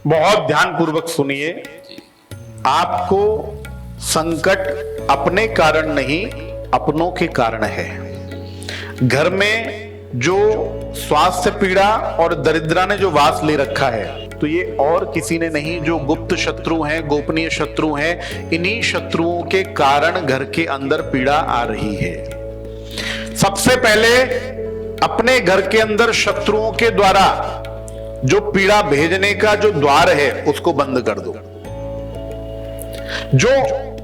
बहुत ध्यान पूर्वक सुनिए। आपको संकट अपने कारण नहीं, अपनों के कारण है। घर में जो स्वास्थ्य पीड़ा और दरिद्रा ने जो वास ले रखा है, तो ये और किसी ने नहीं, जो गुप्त शत्रु हैं, गोपनीय शत्रु हैं, इन्हीं शत्रुओं के कारण घर के अंदर पीड़ा आ रही है। सबसे पहले अपने घर के अंदर शत्रुओं के द्वारा जो पीड़ा भेजने का जो द्वार है, उसको बंद कर दो। जो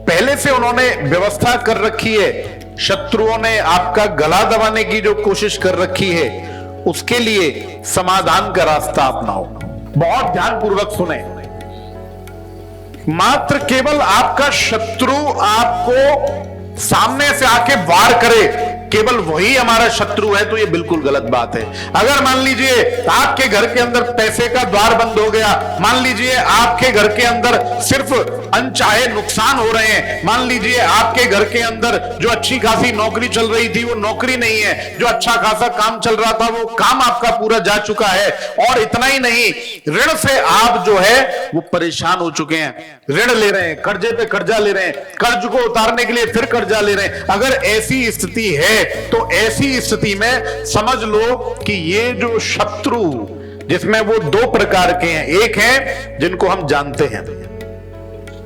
पहले से उन्होंने व्यवस्था कर रखी है, शत्रुओं ने आपका गला दबाने की जो कोशिश कर रखी है, उसके लिए समाधान का रास्ता अपनाओ। बहुत ध्यान पूर्वक सुने। मात्र केवल आपका शत्रु आपको सामने से आके वार करे, केवल वही हमारा शत्रु है, तो ये बिल्कुल गलत बात है। अगर मान लीजिए आपके घर के अंदर पैसे का द्वार बंद हो गया, मान लीजिए आपके घर के अंदर सिर्फ अनचाहे नुकसान हो रहे हैं, मान लीजिए आपके घर के अंदर जो अच्छी खासी नौकरी चल रही थी वो नौकरी नहीं है, जो अच्छा खासा काम चल रहा था वो काम आपका पूरा जा चुका है, और इतना ही नहीं, ऋण से आप जो है वो परेशान हो चुके हैं, ऋण ले रहे हैं, कर्जे पे कर्जा ले रहे हैं, कर्ज को उतारने के लिए फिर कर्जा ले रहे हैं। अगर ऐसी स्थिति है, तो ऐसी स्थिति में समझ लो कि ये जो शत्रु, जिसमें वो दो प्रकार के हैं, एक है जिनको हम जानते हैं,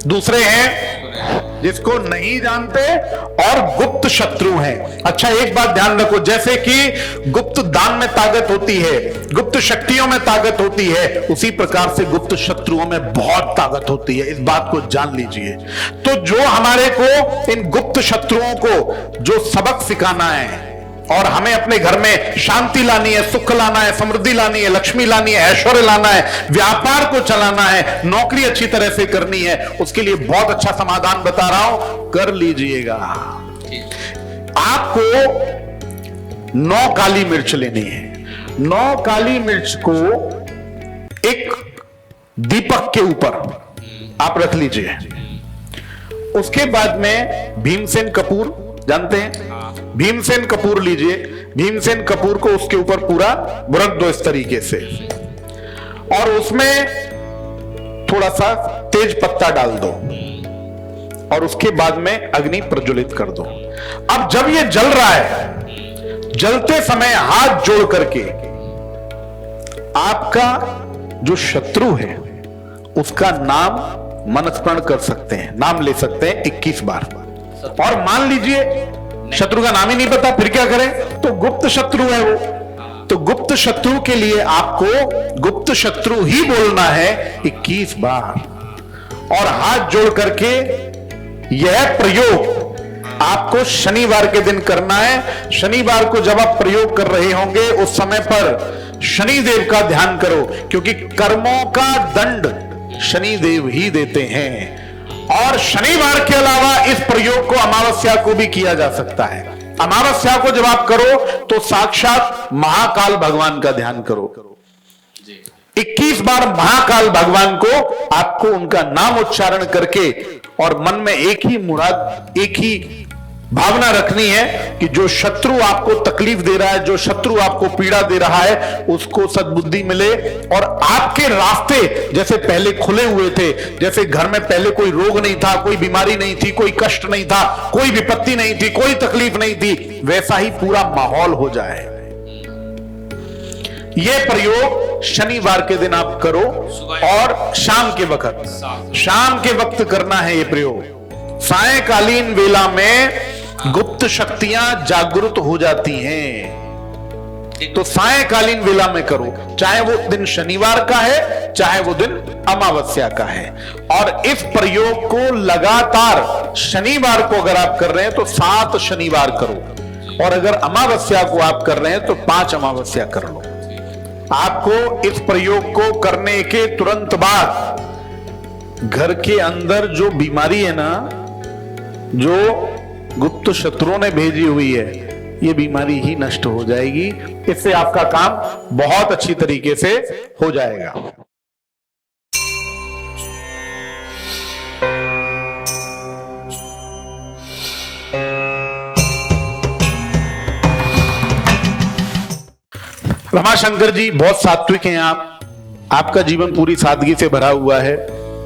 दूसरे हैं जिसको नहीं जानते, और गुप्त शत्रु हैं। अच्छा, एक बात ध्यान रखो, जैसे कि गुप्त दान में ताकत होती है, गुप्त शक्तियों में ताकत होती है, उसी प्रकार से गुप्त शत्रुओं में बहुत ताकत होती है। इस बात को जान लीजिए। तो जो हमारे को इन गुप्त शत्रुओं को जो सबक सिखाना है, और हमें अपने घर में शांति लानी है, सुख लाना है, समृद्धि लानी है, लक्ष्मी लानी है, ऐश्वर्य लाना है, व्यापार को चलाना है, नौकरी अच्छी तरह से करनी है, उसके लिए बहुत अच्छा समाधान बता रहा हूं, कर लीजिएगा। आपको 9 काली मिर्च लेनी है। 9 काली मिर्च को एक दीपक के ऊपर आप रख लीजिए। उसके बाद में भीमसेन कपूर, जानते हैं, भीमसेन कपूर लीजिए। भीमसेन कपूर को उसके ऊपर पूरा बुरक दो इस तरीके से, और उसमें थोड़ा सा तेज पत्ता डाल दो, और उसके बाद में अग्नि प्रज्वलित कर दो। अब जब ये जल रहा है, जलते समय हाथ जोड़ करके आपका जो शत्रु है उसका नाम मनस्मरण कर सकते हैं, नाम ले सकते हैं 21 बार। और मान लीजिए शत्रु का नाम ही नहीं पता, फिर क्या करें? तो गुप्त शत्रु है वो, तो गुप्त शत्रु के लिए आपको गुप्त शत्रु ही बोलना है 21 बार, और हाथ जोड़ करके यह प्रयोग आपको शनिवार के दिन करना है। शनिवार को जब आप प्रयोग कर रहे होंगे, उस समय पर शनिदेव का ध्यान करो, क्योंकि कर्मों का दंड शनिदेव ही देते हैं। और शनिवार के अलावा इस प्रयोग को अमावस्या को भी किया जा सकता है। अमावस्या को जब आप करो तो साक्षात महाकाल भगवान का ध्यान करो। 21 बार महाकाल भगवान को आपको उनका नाम उच्चारण करके, और मन में एक ही मुराद, एक ही भावना रखनी है कि जो शत्रु आपको तकलीफ दे रहा है, जो शत्रु आपको पीड़ा दे रहा है, उसको सद्बुद्धि मिले, और आपके रास्ते जैसे पहले खुले हुए थे, जैसे घर में पहले कोई रोग नहीं था, कोई बीमारी नहीं थी, कोई कष्ट नहीं था, कोई विपत्ति नहीं थी, कोई तकलीफ नहीं थी, वैसा ही पूरा माहौल हो जाए। यह प्रयोग शनिवार के दिन आप करो, और शाम के वक्त करना है यह प्रयोग। सायंकालीन वेला में गुप्त शक्तियां जागृत हो जाती हैं, तो सायंकालीन वेला में करो, चाहे वो दिन शनिवार का है, चाहे वो दिन अमावस्या का है। और इस प्रयोग को लगातार शनिवार को अगर आप कर रहे हैं तो 7 शनिवार करो, और अगर अमावस्या को आप कर रहे हैं तो 5 अमावस्या कर लो। आपको इस प्रयोग को करने के तुरंत बाद घर के अंदर जो बीमारी है ना, जो गुप्त शत्रुओं ने भेजी हुई है, ये बीमारी ही नष्ट हो जाएगी। इससे आपका काम बहुत अच्छी तरीके से हो जाएगा। रमाशंकर जी बहुत सात्विक हैं आप, आपका जीवन पूरी सादगी से भरा हुआ है।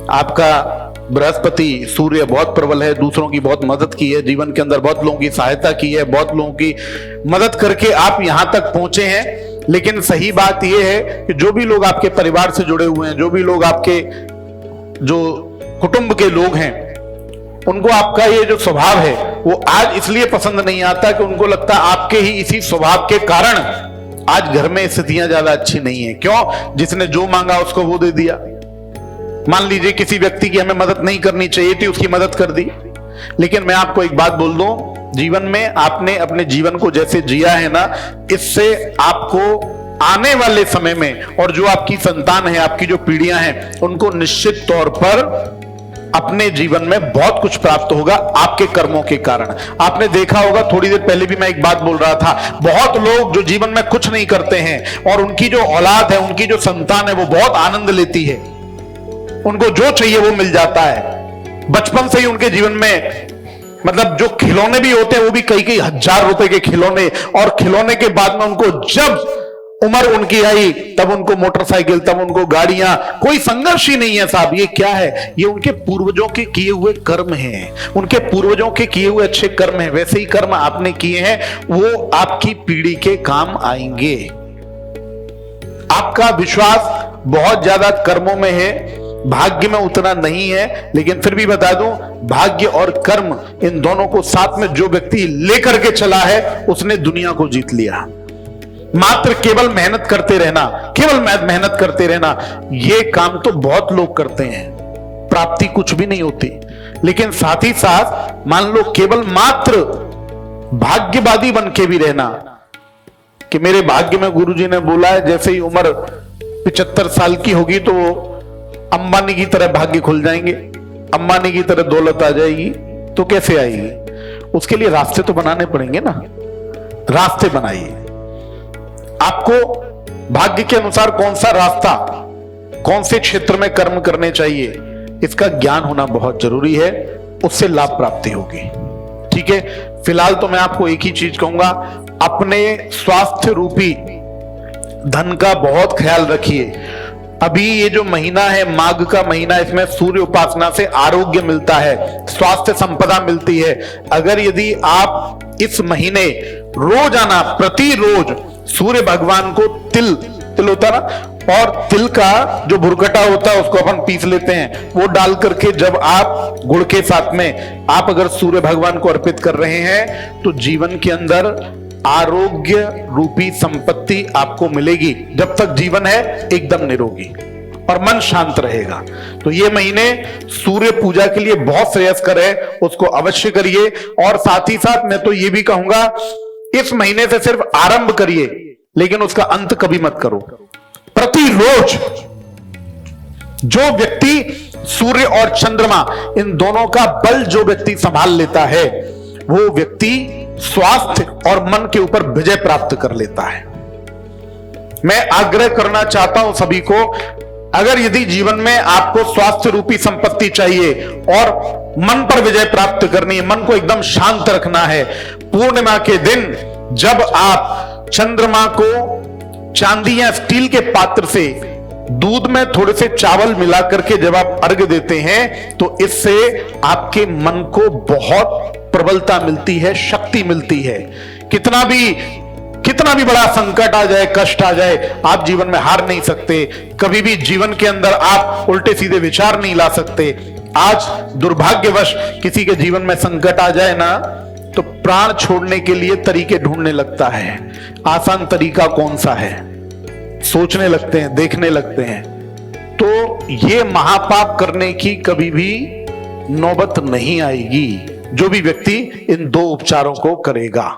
आपका बृहस्पति सूर्य बहुत प्रबल है, दूसरों की बहुत मदद की है, जीवन के अंदर बहुत लोगों की सहायता की है, बहुत लोगों की मदद करके आप यहां तक पहुंचे हैं। लेकिन सही बात यह है कि जो भी लोग आपके परिवार से जुड़े हुए हैं, जो भी लोग आपके जो कुटुंब के लोग हैं, उनको आपका ये जो स्वभाव है वो आज इसलिए पसंद नहीं आता कि उनको लगता है आपके ही इसी स्वभाव के कारण आज घर में स्थितियां ज्यादा अच्छी नहीं है। क्यों? जिसने जो मांगा उसको वो दे दिया। मान लीजिए किसी व्यक्ति की हमें मदद नहीं करनी चाहिए थी, उसकी मदद कर दी। लेकिन मैं आपको एक बात बोल दूं, जीवन में आपने अपने जीवन को जैसे जिया है ना, इससे आपको आने वाले समय में और जो आपकी संतान है, आपकी जो पीढ़ियां हैं, उनको निश्चित तौर पर अपने जीवन में बहुत कुछ प्राप्त होगा आपके कर्मों के कारण। आपने देखा होगा, थोड़ी देर पहले भी मैं एक बात बोल रहा था, बहुत लोग जो जीवन में कुछ नहीं करते हैं और उनकी जो औलाद है, उनकी जो संतान है, वो बहुत आनंद लेती है, उनको जो चाहिए वो मिल जाता है। बचपन से ही उनके जीवन में मतलब जो खिलौने भी होते हैं वो भी कई कई हजार रुपए के खिलौने, और खिलौने के बाद में उनको जब उम्र उनकी आई तब उनको मोटरसाइकिल, तब उनको गाड़ियां, कोई संघर्ष ही नहीं है साहब। ये क्या है? ये उनके पूर्वजों के किए हुए कर्म हैं, उनके पूर्वजों के किए हुए अच्छे कर्म हैं। वैसे ही कर्म आपने किए हैं, वो आपकी पीढ़ी के काम आएंगे। आपका विश्वास बहुत ज्यादा कर्मों में है, भाग्य में उतना नहीं है। लेकिन फिर भी बता दूं, भाग्य और कर्म इन दोनों को साथ में जो व्यक्ति लेकर के चला है, उसने दुनिया को जीत लिया। मात्र केवल मेहनत करते रहना, केवल मेहनत करते रहना, ये काम तो बहुत लोग करते हैं, प्राप्ति कुछ भी नहीं होती। लेकिन साथ ही साथ मान लो केवल मात्र भाग्यवादी बन के भी रहना कि मेरे भाग्य में गुरुजी ने बोला है जैसे ही उम्र 75 साल की होगी तो अंबानी की तरह भाग्य खुल जाएंगे, अंबानी की तरह दौलत आ जाएगी। तो कैसे आएगी? उसके लिए रास्ते तो बनाने पड़ेंगे ना। रास्ते बनाइए। आपको भाग्य के अनुसार कौन सा रास्ता, कौन से क्षेत्र में कर्म करने चाहिए, इसका ज्ञान होना बहुत जरूरी है। उससे लाभ प्राप्ति होगी। ठीक है, फिलहाल तो मैं आपको एक ही चीज कहूंगा, अपने स्वास्थ्य रूपी धन का बहुत ख्याल रखिए। अभी ये जो महीना है, माघ का महीना, इसमें सूर्य उपासना से आरोग्य मिलता है, स्वास्थ्य संपदा मिलती है। अगर यदि आप इस महीने रोजाना प्रतिरोज सूर्य भगवान को तिल होता ना, और तिल का जो भुरकटा होता है उसको अपन पीस लेते हैं, वो डाल करके जब आप गुड़ के साथ में आप अगर सूर्य भगवान को अर्पित कर रहे हैं तो जीवन के अंदर आरोग्य रूपी संपत्ति आपको मिलेगी। जब तक जीवन है एकदम निरोगी और मन शांत रहेगा। तो ये महीने सूर्य पूजा के लिए बहुत श्रेयस्कर है, उसको अवश्य करिए। और साथ ही साथ मैं तो ये भी कहूंगा, इस महीने से सिर्फ आरंभ करिए, लेकिन उसका अंत कभी मत करो। प्रतिरोज जो व्यक्ति सूर्य और चंद्रमा इन दोनों का बल जो व्यक्ति संभाल लेता है, वो व्यक्ति स्वास्थ्य और मन के ऊपर विजय प्राप्त कर लेता है। मैं आग्रह करना चाहता हूं सभी को, अगर यदि जीवन में आपको स्वास्थ्य रूपी संपत्ति चाहिए और मन पर विजय प्राप्त करनी है, मन को एकदम शांत रखना है, पूर्णिमा के दिन जब आप चंद्रमा को चांदी या स्टील के पात्र से दूध में थोड़े से चावल मिला करके जब आप अर्घ देते हैं, तो इससे आपके मन को बहुत प्रबलता मिलती है, शक्ति मिलती है। कितना भी बड़ा संकट आ जाए, कष्ट आ जाए, आप जीवन में हार नहीं सकते। कभी भी जीवन के अंदर आप उल्टे सीधे विचार नहीं ला सकते। आज दुर्भाग्यवश किसी के जीवन में संकट आ जाए ना, तो प्राण छोड़ने के लिए तरीके ढूंढने लगता है। आसान तरीका कौन सा है, सोचने लगते हैं, देखने लगते हैं। तो ये महापाप करने की कभी भी नौबत नहीं आएगी जो भी व्यक्ति इन दो उपचारों को करेगा।